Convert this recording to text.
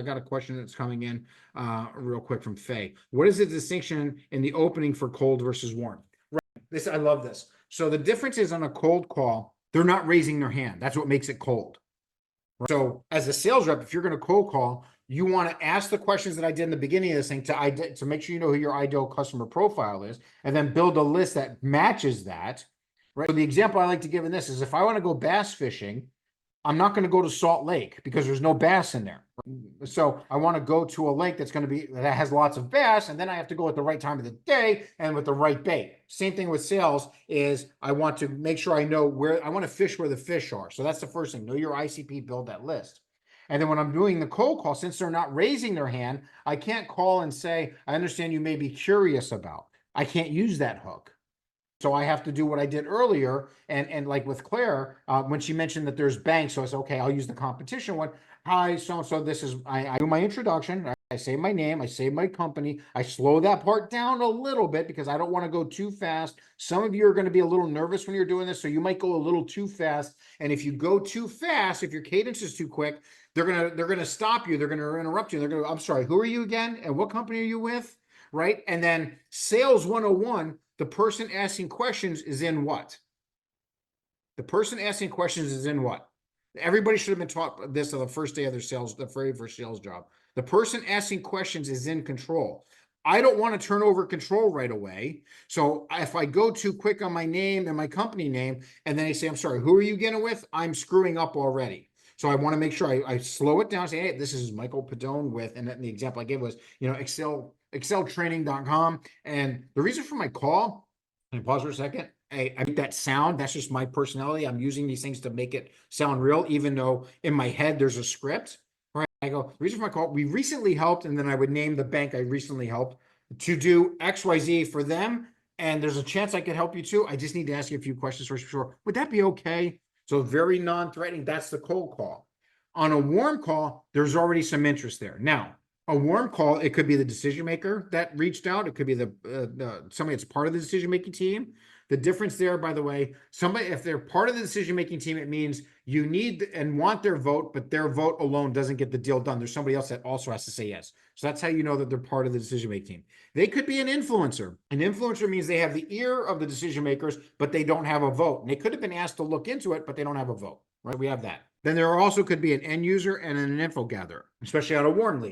I got a question that's coming in real quick from Faye. What is the distinction in the opening for cold versus warm? Right. I love this. So the difference is on a cold call, they're not raising their hand. That's what makes it cold. Right? So as a sales rep, if you're going to cold call, you want to ask the questions that I did in the beginning of this thing to make sure you know who your ideal customer profile is, and then build a list that matches that. Right. So the example I like to give in this is if I want to go bass fishing, I'm not going to go to Salt Lake because there's no bass in there. So I want to go to a lake that has lots of bass, and then I have to go at the right time of the day and with the right bait. Same thing with sales is I want to make sure I know where I want to fish where the fish are. So that's the first thing. Know your ICP, build that list. And then when I'm doing the cold call, since they're not raising their hand, I can't call and say, I understand you may be curious about. I can't use that hook. So I have to do what I did earlier. And like with Claire, when she mentioned that there's banks, so I said, okay, I'll use the competition one. Hi, so this is, I do my introduction. I say my name, I say my company. I slow that part down a little bit because I don't want to go too fast. Some of you are going to be a little nervous when you're doing this, so you might go a little too fast. And if you go too fast, if your cadence is too quick, they're gonna stop you. They're gonna interrupt you. They're gonna, I'm sorry, who are you again? And what company are you with? Right? And then sales 101, the person asking questions is in what? The person asking questions is in what? Everybody should have been taught this on the first day of their sales, the very first sales job. The person asking questions is in control. I don't want to turn over control right away. So if I go too quick on my name and my company name, and then I say, I'm sorry, who are you getting with? I'm screwing up already. So I want to make sure I slow it down, say, hey, this is Michael Padone with, and the example I gave was, exceltraining.com. And the reason for my call, can I pause for a second? I make that sound. That's just my personality. I'm using these things to make it sound real, even though in my head there's a script. Right? I go, the reason for my call, we recently helped, and then I would name the bank I recently helped to do XYZ for them. And there's a chance I could help you too. I just need to ask you a few questions first. Sure. Would that be okay? So very non-threatening. That's the cold call. On a warm call, there's already some interest there. Now, a warm call, it could be the decision maker that reached out. It could be somebody that's part of the decision-making team. The difference there, by the way, if they're part of the decision-making team, it means you need and want their vote, but their vote alone doesn't get the deal done. There's somebody else that also has to say yes. So that's how you know that they're part of the decision-making team. They could be an influencer. An influencer means they have the ear of the decision makers, but they don't have a vote. And they could have been asked to look into it, but they don't have a vote, right? We have that. Then there also could be an end user and an info gatherer, especially out of warm lead.